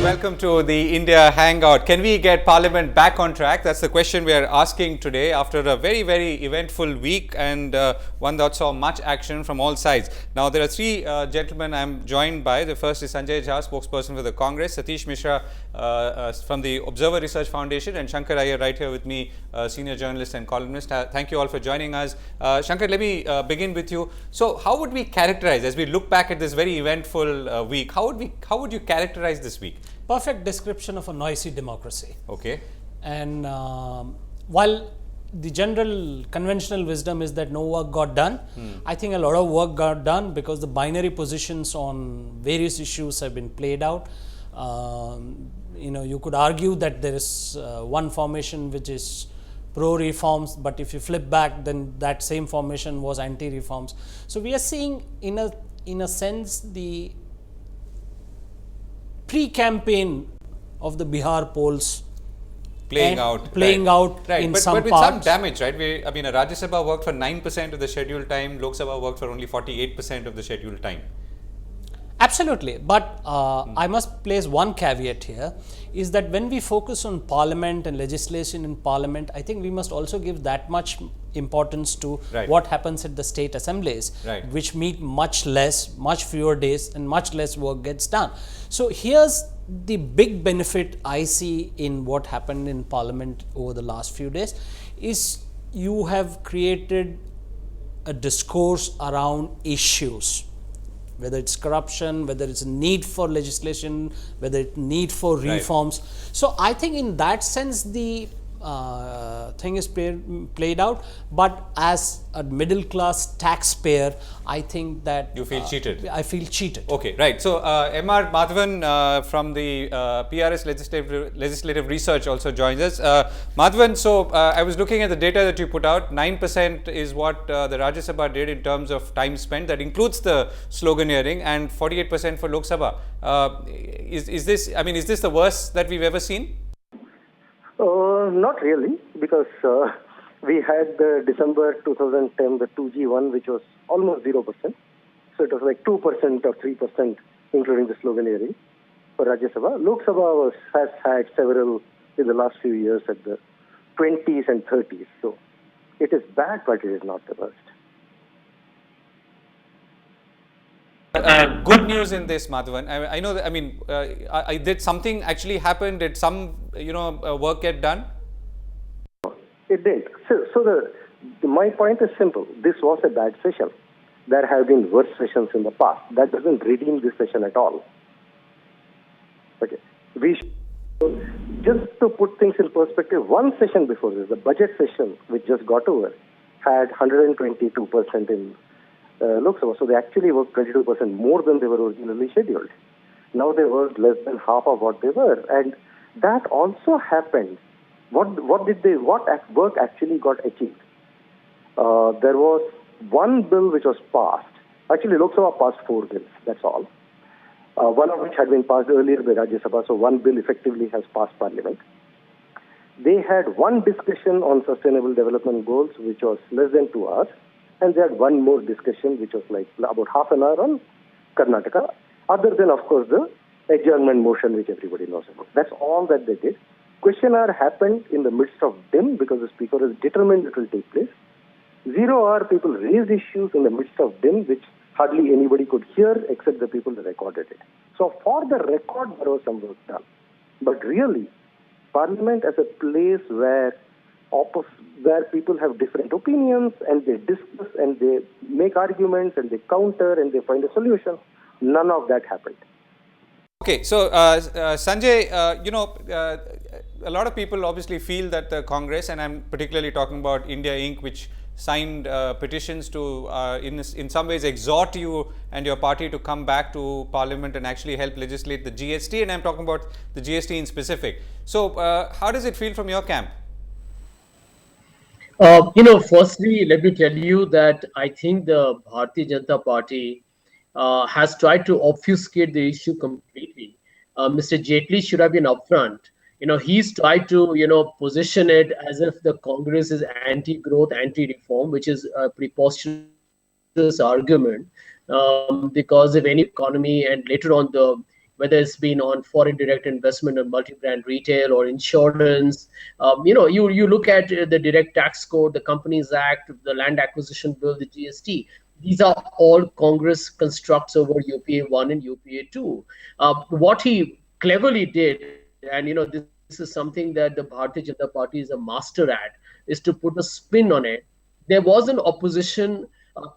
Welcome to the India Hangout. Can we get Parliament back on track? That's the question we are asking today after a very, very eventful week and one that saw much action from all sides. Now, there are three gentlemen I'm joined by. The first is Sanjay Jha, spokesperson for the Congress, Satish Mishra from the Observer Research Foundation, and Shankkar Aiyar right here with me, senior journalist and columnist. Thank you all for joining us. Shankkar, let me begin with you. So, how would we characterize, as we look back at this very eventful week, how would you characterize this week? Perfect description of a noisy democracy. Okay. And while the general conventional wisdom is that no work got done, I think a lot of work got done because the binary positions on various issues have been played out. You could argue that there is one formation which is pro-reforms, but if you flip back, then that same formation was anti-reforms. So we are seeing, in a sense, the pre-campaign of the Bihar polls playing out right. in some but with parts. some damage, right? Rajya Sabha worked for 9% of the scheduled time. Lok Sabha worked for only 48% of the scheduled time. Absolutely, but I must place one caveat here, is that when we focus on Parliament and legislation in Parliament, I think we must also give that much importance to what happens at the state assemblies, which meet much fewer days and much less work gets done. So here's the big benefit I see in what happened in Parliament over the last few days is you have created a discourse around issues, whether it's corruption, whether it's a need for legislation, whether it's need for reforms. So I think in that sense the thing is played out, but as a middle class taxpayer, I think that you feel cheated. I feel cheated. Okay, right. So M.R. Madhavan from the PRS Legislative Research also joins us. Madhavan, so I was looking at the data that you put out. 9% is what the Rajya Sabha did in terms of time spent. That includes the sloganeering, and 48% for Lok Sabha. Is this the worst that we've ever seen? Not really, because we had the December 2010, the 2G one, which was almost 0%. So it was like 2% or 3%, including the sloganeering for Rajya Sabha. Lok Sabha has had several in the last few years at the 20s and 30s. So it is bad, but it is not the worst. Good news in this, Madhavan. I know that. Did something actually happen? Did some work get done? It did. So my point is simple. This was a bad session. There have been worse sessions in the past. That doesn't redeem this session at all. Okay. Just to put things in perspective, one session before this, the budget session, which just got over, had 122% in Lok Sabha. So they actually worked 22% more than they were originally scheduled. Now they worked less than half of what they were. And that also happened. What work actually got achieved? There was one bill which was passed. Actually, Lok Sabha passed 4 bills, that's all. One of which had been passed earlier by Rajya Sabha, so one bill effectively has passed Parliament. They had one discussion on sustainable development goals, which was less than 2 hours. And they had one more discussion, which was like about half an hour on Karnataka, other than, of course, the adjournment motion, which everybody knows about. That's all that they did. Question hour happened in the midst of DIM because the speaker is determined it will take place. 0 hour, people raised issues in the midst of DIM, which hardly anybody could hear except the people that recorded it. So for the record, there was some work done. But really, Parliament as a place where people have different opinions and they discuss and they make arguments and they counter and they find a solution. None of that happened. Okay, so Sanjay, a lot of people obviously feel that the Congress, and I'm particularly talking about India Inc., which signed petitions to, in some ways, exhort you and your party to come back to Parliament and actually help legislate the GST, and I'm talking about the GST in specific. So, how does it feel from your camp? Firstly, let me tell you that I think the Bharatiya Janata Party has tried to obfuscate the issue completely. Mr. Jaitley should have been upfront He's tried to, position it as if the Congress is anti-growth, anti-reform, which is a preposterous argument. Because if any economy, and later on whether it's been on foreign direct investment or multi-brand retail or insurance, you look at the direct tax code, the Companies Act, the land acquisition bill, the GST. These are all Congress constructs over UPA 1 and UPA 2. What he cleverly did, and this is something that the Bharatiya Janata Party is a master at, is to put a spin on it. There was an opposition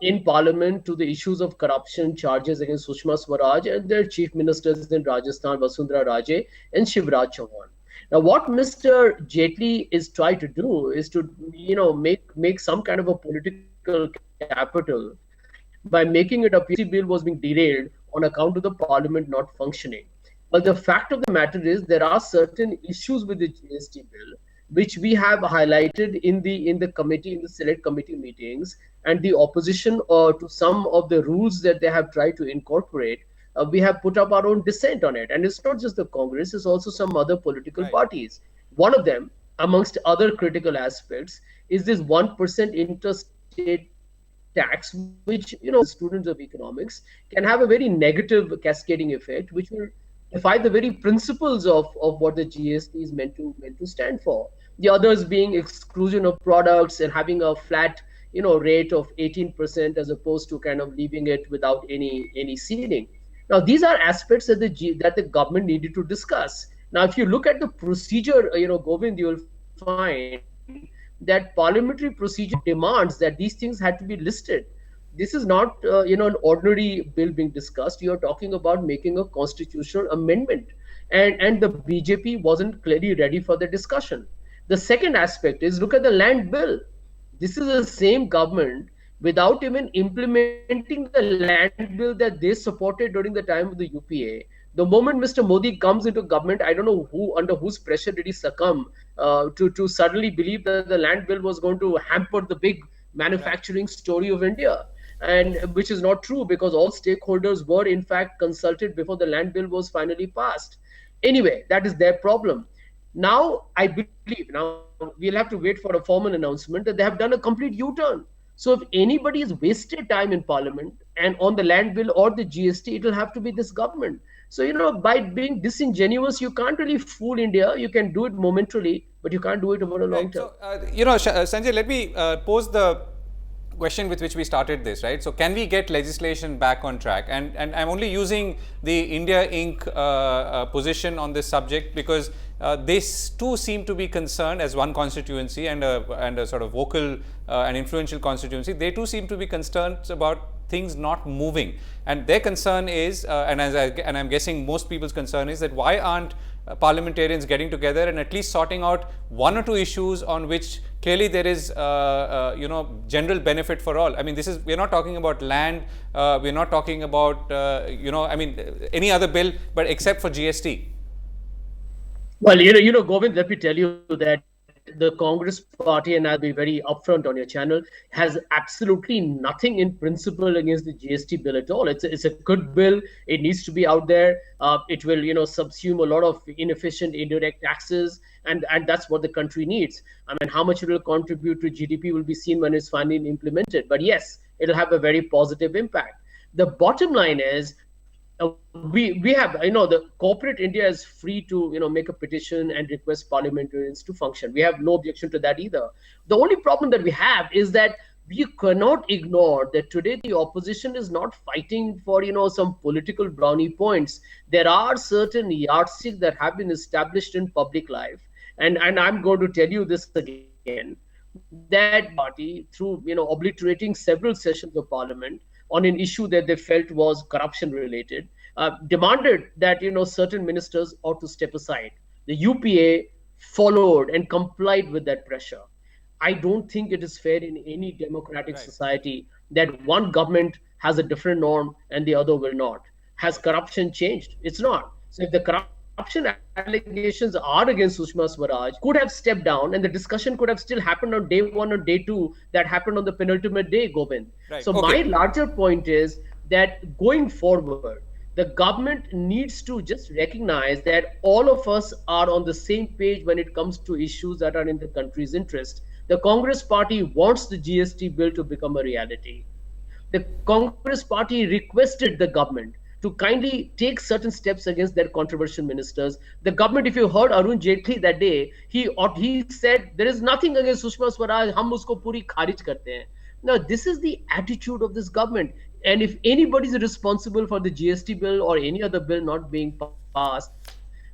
in Parliament to the issues of corruption charges against Sushma Swaraj and their chief ministers in Rajasthan, Vasundhara Raje and Shivraj Chauhan. Now, what Mr. Jaitley is trying to do is to, make some kind of a political capital by making it appear that the GST bill was being derailed on account of the Parliament not functioning. But the fact of the matter is there are certain issues with the GST bill which we have highlighted in the committee, in the select committee meetings, and the opposition to some of the rules that they have tried to incorporate. We have put up our own dissent on it, and it's not just the Congress; it's also some other political parties. One of them, amongst other critical aspects, is this 1% interstate tax, which students of economics can have a very negative cascading effect, which will defy the very principles of what the GST is meant to stand for. The others being exclusion of products and having a flat rate of 18% as opposed to kind of leaving it without any ceiling. Now these are aspects that the government needed to discuss. Now if you look at the procedure, Govind, you will find that parliamentary procedure demands that these things had to be listed. This is not an ordinary bill being discussed. You're talking about making a constitutional amendment, and the BJP wasn't clearly ready for the discussion. The second aspect is, look at the land bill. This is the same government without even implementing the land bill that they supported during the time of the UPA. The moment Mr. Modi comes into government, I don't know under whose pressure did he succumb to suddenly believe that the land bill was going to hamper the big manufacturing story of India, and which is not true, because all stakeholders were in fact consulted before the land bill was finally passed. Anyway, that is their problem. Now I believe, now we'll have to wait for a formal announcement, that they have done a complete U-turn. So if anybody has wasted time in Parliament and on the land bill or the GST, it will have to be this government. So by being disingenuous, you can't really fool India. You can do it momentarily, but you can't do it over a long term. So, Sanjay, let me pose the question with which we started this, right? So can we get legislation back on track? And I'm only using the India Inc. Position on this subject because they too seem to be concerned, as one constituency and a sort of vocal and influential constituency. They too seem to be concerned about things not moving, and their concern is, and I'm guessing most people's concern is, that why aren't parliamentarians getting together and at least sorting out one or two issues on which clearly there is general benefit for all. I mean, we're not talking about land, we're not talking about any other bill, but except for GST. Well, Govind, let me tell you that the Congress party, and I'll be very upfront on your channel, has absolutely nothing in principle against the GST bill at all. It's a good bill. It needs to be out there. It will, subsume a lot of inefficient indirect taxes, and that's what the country needs. I mean, how much it will contribute to GDP will be seen when it's finally implemented. But yes, it'll have a very positive impact. The bottom line is, we have, the corporate India is free to, make a petition and request parliamentarians to function. We have no objection to that either. The only problem that we have is that we cannot ignore that today the opposition is not fighting for, some political brownie points. There are certain yardsticks that have been established in public life. And I'm going to tell you this again, that party, through, obliterating several sessions of parliament on an issue that they felt was corruption related, demanded that certain ministers ought to step aside. The UPA followed and complied with that pressure. I don't think it is fair in any democratic society that one government has a different norm and the other will not. Has corruption changed? It's not. So if the corruption allegations are against Sushma Swaraj, could have stepped down and the discussion could have still happened on day one or day two that happened on the penultimate day, Govind. So my larger point is that going forward, The government needs to just recognize that all of us are on the same page when it comes to issues that are in the country's interest. The Congress party wants the GST bill to become a reality. The Congress party requested the government to kindly take certain steps against their controversial ministers. The government, if you heard Arun Jaitley that day, he said there is nothing against Sushma Swaraj, hum usko puri kharij karte hain. Now, this is the attitude of this government. And if anybody is responsible for the GST bill or any other bill not being passed,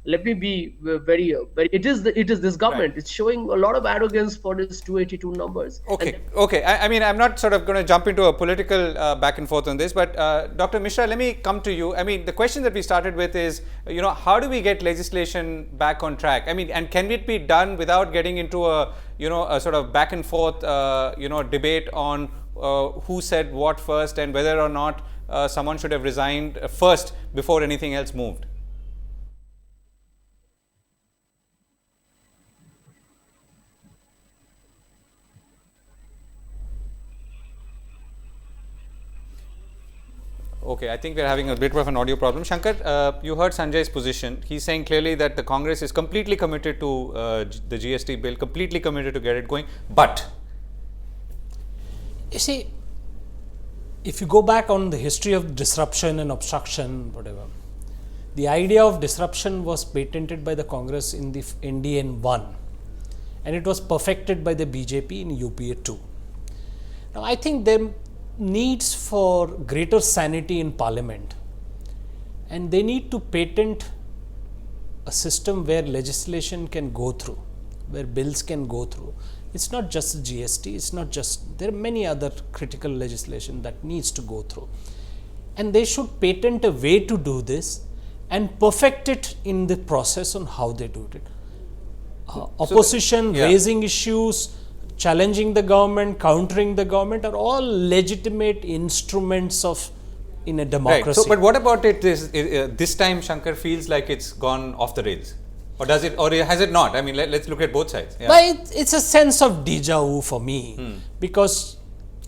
let me be very. It is this government. Right. It's showing a lot of arrogance for its 282 numbers. Okay. I mean, I'm not sort of going to jump into a political back and forth on this, but Dr. Mishra, let me come to you. I mean, the question that we started with is, how do we get legislation back on track? I mean, and can it be done without getting into a sort of back and forth, debate on who said what first and whether or not someone should have resigned first before anything else moved? Okay, I think we're having a bit of an audio problem. Shankkar, you heard Sanjay's position. He's saying clearly that the Congress is completely committed to the GST bill, completely committed to get it going. But you see, if you go back on the history of disruption and obstruction, whatever, the idea of disruption was patented by the Congress in the NDA in 1, and it was perfected by the BJP in UPA 2. Now, I think there needs for greater sanity in Parliament, and they need to patent a system where legislation can go through, where bills can go through. It's not just GST, it's not just, there are many other critical legislation that needs to go through. And they should patent a way to do this and perfect it in the process on how they do it. Opposition, raising issues, challenging the government, countering the government are all legitimate instruments of in a democracy. Right. So, but what about it this time, Shankkar, feels like it's gone off the rails? Or does it, or has it not? I mean, let's look at both sides. Yeah. But it's a sense of deja vu for me, because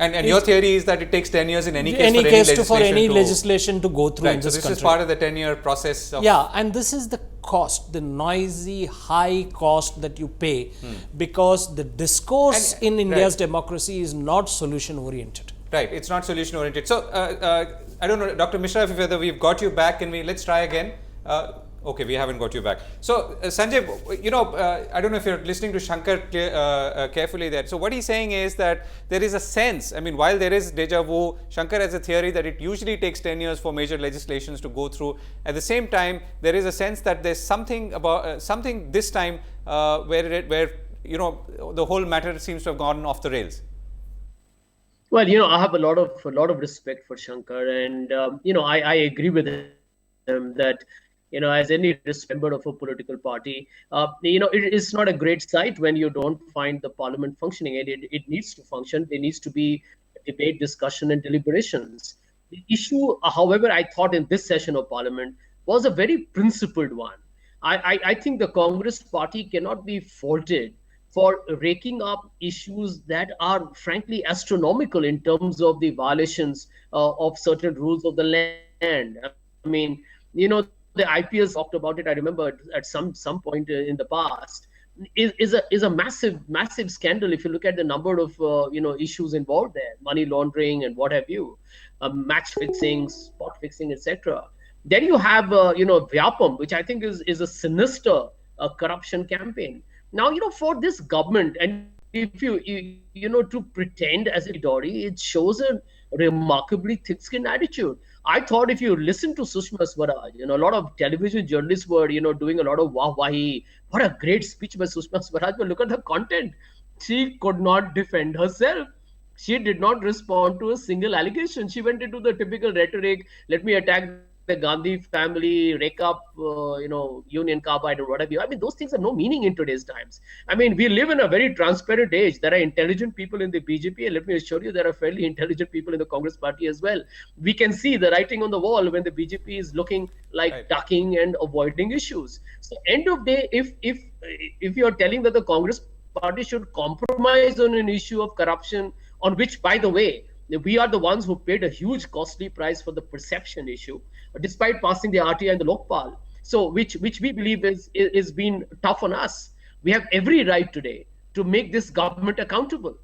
and your theory is that it takes 10 years in any case for any legislation to go through right, in this so this country. is part of the 10-year process. Yeah, and this is the cost, the noisy, high cost that you pay, because the discourse in India's democracy is not solution oriented. Right, it's not solution oriented. So, I don't know, Dr. Mishra, whether we've got you back. Let's try again. Okay, we haven't got you back. So, Sanjay, I don't know if you're listening to Shankkar carefully there. So, what he's saying is that there is a sense, I mean, while there is deja vu, Shankkar has a theory that it usually takes 10 years for major legislations to go through. At the same time, there is a sense that there's something about, something this time where the whole matter seems to have gone off the rails. Well, I have a lot of respect for Shankkar, and I agree with him that as any member of a political party, it is not a great sight when you don't find the parliament functioning. It needs to function. There needs to be debate, discussion, and deliberations. The issue, however, I thought in this session of parliament was a very principled one. I think the Congress party cannot be faulted for raking up issues that are frankly astronomical in terms of the violations of certain rules of the land. I mean, the IPS talked about it. I remember at some point in the past is a massive scandal. If you look at the number of issues involved there, money laundering and what have you, match fixing, spot fixing, etc. Then you have Vyapam, which I think is a sinister corruption campaign. Now for this government, and if you to pretend as a Dory, it shows a remarkably thick-skinned attitude. I thought if you listen to Sushma Swaraj, a lot of television journalists were, doing a lot of wah-wahi. What a great speech by Sushma Swaraj, but look at the content. She could not defend herself. She did not respond to a single allegation. She went into the typical rhetoric, let me attack the Gandhi family, rake up, Union Carbide or whatever. I mean, those things have no meaning in today's times. I mean, we live in a very transparent age. There are intelligent people in the BJP, and let me assure you, there are fairly intelligent people in the Congress party as well. We can see the writing on the wall when the BJP is looking like ducking and avoiding issues. So, end of day, if you are telling that the Congress party should compromise on an issue of corruption, on which, by the way, we are the ones who paid a huge costly price for the perception issue. despite passing the RTI and the Lokpal. So, which we believe is being tough on us. We have every right today to make this government accountable.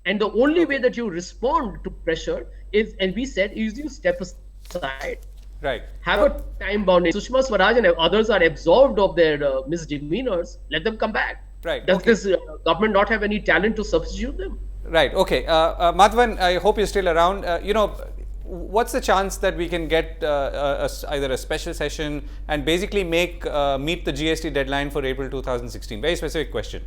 And the only way that you respond to pressure is, as we said, is you step aside. Right. Have a time bounding. Sushma Swaraj and others are absolved of their misdemeanors. Let them come back. Right. Does Okay. this government not have any talent to substitute them? Right. Okay. Madhavan, I hope you're still around. What's the chance that we can get either a special session and basically meet the GST deadline for April 2016? Very specific question.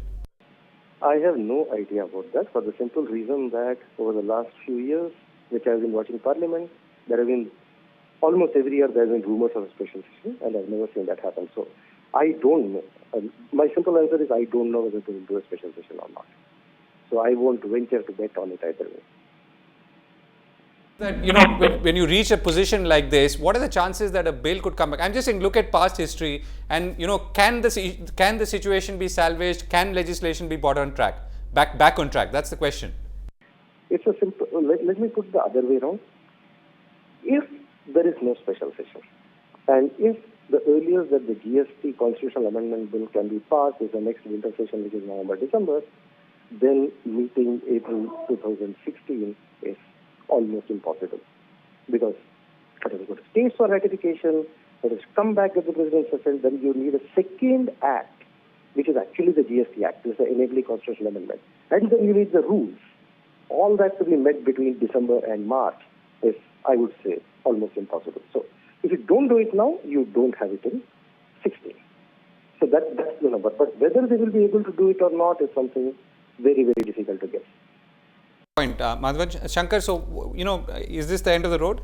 I have no idea about that for the simple reason that over the last few years, which I've been watching Parliament, there have been almost every year there have been rumors of a special session, and I've never seen that happen. So I don't know. My simple answer is I don't know whether they will do a special session or not. So I won't venture to bet on it either way. That when you reach a position like this, what are the chances that a bill could come back? I'm just saying, look at past history, and can the situation be salvaged? Can legislation be brought on track, back on track? That's the question. It's a simple. Let me put the other way around. If there is no special session, and if the earliest that the GST constitutional amendment bill can be passed is the next winter session, which is November, December, then meeting April 2016 is almost impossible, because it has to go to states for ratification, it has to come back at the president's session, then you need a second act, which is actually the GST Act, this is the enabling constitutional amendment, and then you need the rules. All that to be met between December and March is, I would say, almost impossible. So if you don't do it now, you don't have it in 16. So that's the number. But whether they will be able to do it or not is something very, very difficult to guess. Point, Madhavan. Shankkar, so, is this the end of the road?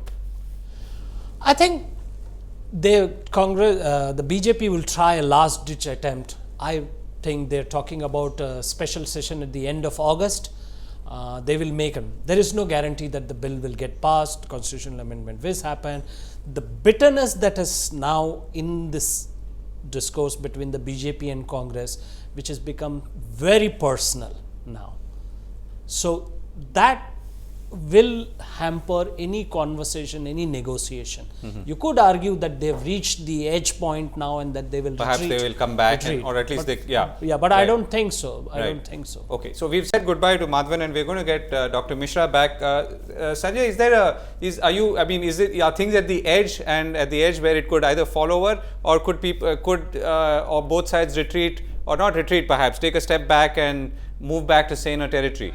I think the BJP will try a last ditch attempt. I think they're talking about a special session at the end of August. They will make them. There is no guarantee that the bill will get passed, constitutional amendment will happen. The bitterness that is now in this discourse between the BJP and Congress, which has become very personal now. So that will hamper any conversation, any negotiation. You could argue that they have reached the edge point now and that they will Perhaps retreat, they will come back, or at least but right. I don't think so. I don't think so. Okay, so we've said goodbye to Madhavan, and we're going to get Dr. Mishra back. Sanjay, are things at the edge, and at the edge where it could either fall over, or or both sides retreat, or not retreat, perhaps take a step back and move back to saner territory?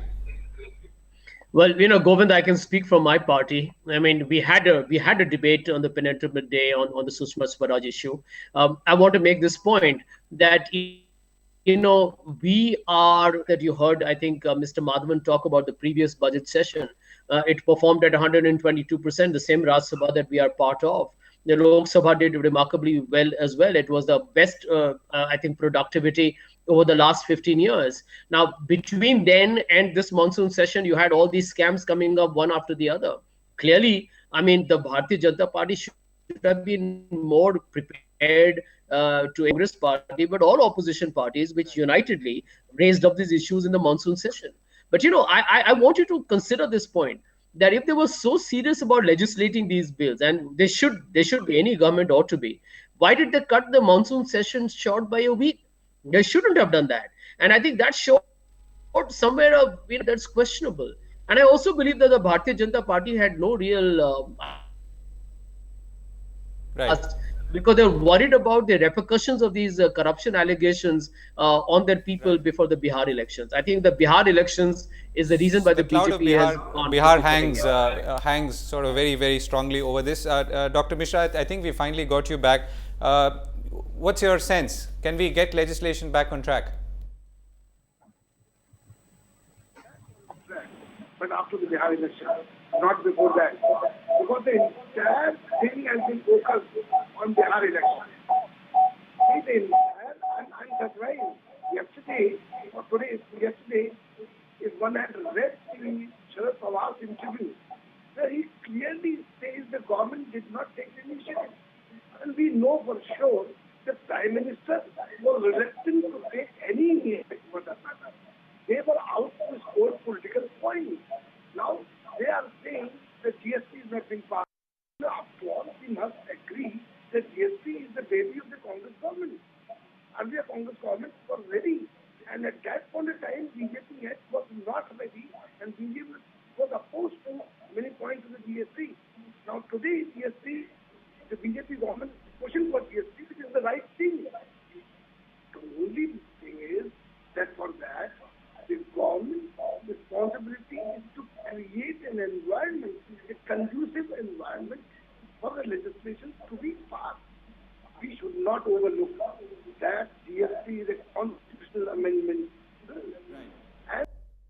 Well, Govind, I can speak from my party. I mean, we had a debate on the penultimate day on the Sushma Swaraj issue. I want to make this point that we are, that you heard, I think, Mr. Madhavan talk about the previous budget session. It performed at 122%, the same Rajya Sabha that we are part of. The Lok Sabha did remarkably well as well. It was the best, I think, productivity over the last 15 years. Now, between then and this monsoon session, you had all these scams coming up one after the other. Clearly, I mean, the Bharatiya Janata Party should have been more prepared to Congress party, but all opposition parties, which unitedly raised up these issues in the monsoon session. But, I want you to consider this point, that if they were so serious about legislating these bills, and they should be, any government ought to be, why did they cut the monsoon session short by a week? They shouldn't have done that. And I think that showed somewhere that's questionable. And I also believe that the Bharatiya Janata Party had no real Right. because they're worried about the repercussions of these corruption allegations on their people before the Bihar elections. I think the Bihar elections is the reason why the cloud of BJP has Bihar hangs sort of very, very strongly over this. Dr. Mishra, I think we finally got you back. What's your sense? Can we get legislation back on track? But after the Bihar election, not before that. Because the entire thing has been focused on Bihar election. I'm surprised. Yesterday if one had read the Sharad Pawar's interview, where he clearly says the government did not take the initiative. And we know for sure the Prime Minister was reluctant to take any initiative for that matter. They were out to score political points. Now they are saying that GST is not being passed. Of course, we must agree that GST is the baby of the Congress government. Earlier Congress government was ready, and at that point of time, BJP was not ready, and BJP was opposed to many points of the GST. Now today, GST, the BJP government is pushing for GST, which is the right thing. The only thing is that for that, the government's responsibility is to create an environment, a conducive environment for the legislation to be passed. We should not overlook that GST is a constitutional amendment. And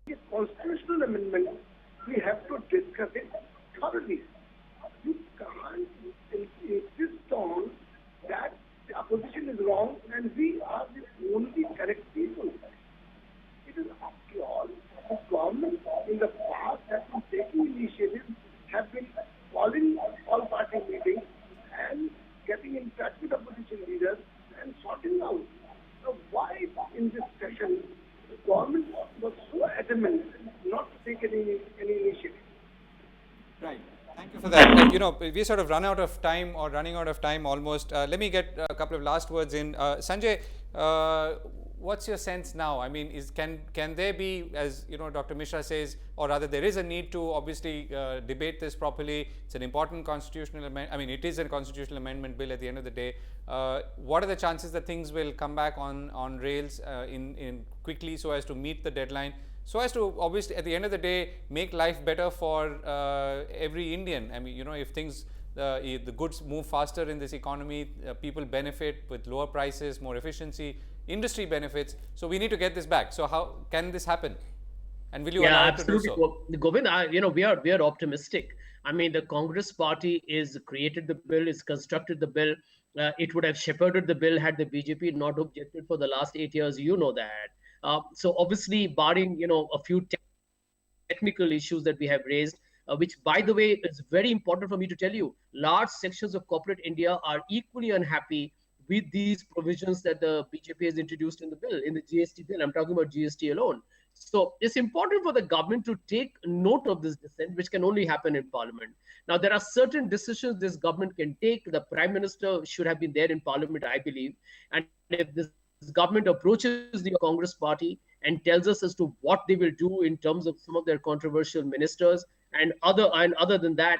a constitutional amendment, we have to discuss it thoroughly. You can't insist on that the opposition is wrong and we are the only correct people. It is after all, the government in the past has been taking initiatives, have been calling all party meetings and getting in touch with opposition leaders and sorting out. So why in this session the government was so adamant not to take any initiative? Right. Thank you for that. We sort of running out of time almost. Let me get a couple of last words in. Sanjay, what's your sense now? I mean, can there be, as Dr. Mishra says, or rather there is a need to obviously debate this properly. It's an important constitutional amendment. I mean, it is a constitutional amendment bill at the end of the day. What are the chances that things will come back on rails in quickly so as to meet the deadline? So as to obviously at the end of the day make life better for every Indian. I mean, if things, the goods move faster in this economy, people benefit with lower prices, more efficiency, industry benefits. So we need to get this back. So how can this happen? And will you allow it to do so? Govind, we are optimistic. I mean, the Congress party is created the bill, is constructed the bill. It would have shepherded the bill had the BJP not objected for the last 8 years. You know that. So obviously, barring a few technical issues that we have raised, which by the way is very important for me to tell you, large sections of corporate India are equally unhappy with these provisions that the BJP has introduced in the bill, in the GST bill. I'm talking about GST alone. So it's important for the government to take note of this dissent, which can only happen in Parliament. Now, there are certain decisions this government can take. The Prime Minister should have been there in Parliament, I believe. And if this government approaches the Congress party and tells us as to what they will do in terms of some of their controversial ministers and other than that,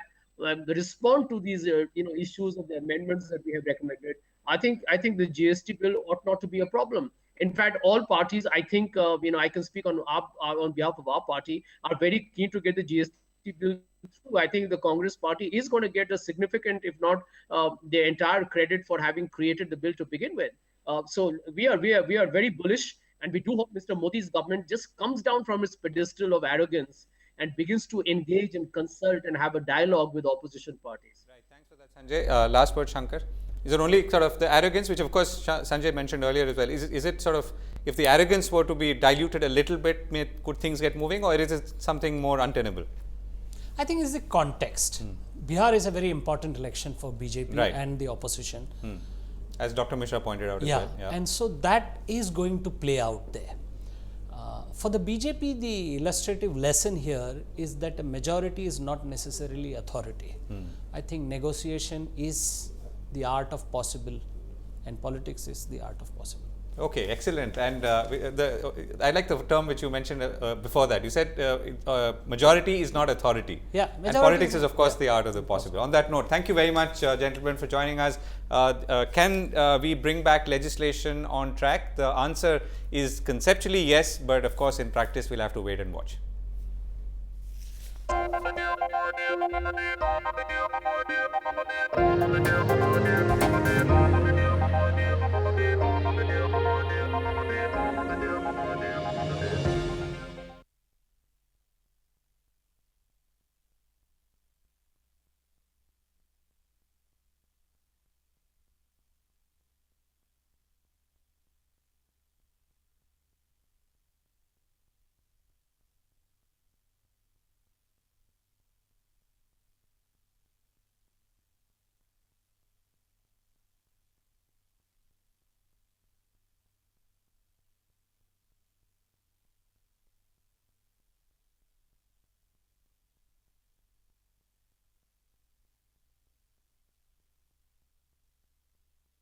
respond to these issues of the amendments that we have recommended, I think the GST bill ought not to be a problem. In fact, all parties, I think, I can speak on behalf of our party, are very keen to get the GST bill through. I think the Congress party is going to get a significant, if not the entire credit for having created the bill to begin with. So we are very bullish, and we do hope Mr. Modi's government just comes down from its pedestal of arrogance and begins to engage and consult and have a dialogue with opposition parties. Right. Thanks for that, Sanjay. Last word, Shankkar. Is it only sort of the arrogance, which of course Sanjay mentioned earlier as well? Is it sort of, if the arrogance were to be diluted a little bit, could things get moving, or is it something more untenable? I think it's the context. Bihar is a very important election for BJP and the opposition. As Dr. Mishra pointed out as well. Yeah, and so that is going to play out there. For the BJP, the illustrative lesson here is that a majority is not necessarily authority. I think negotiation is the art of possible, and politics is the art of possible. Okay, excellent. And I like the term which you mentioned before that. You said majority is not authority. Yeah, and politics is, of course, the art of the possible. On that note, thank you very much, gentlemen, for joining us. Can we bring back legislation on track? The answer is conceptually yes, but of course, in practice, we'll have to wait and watch.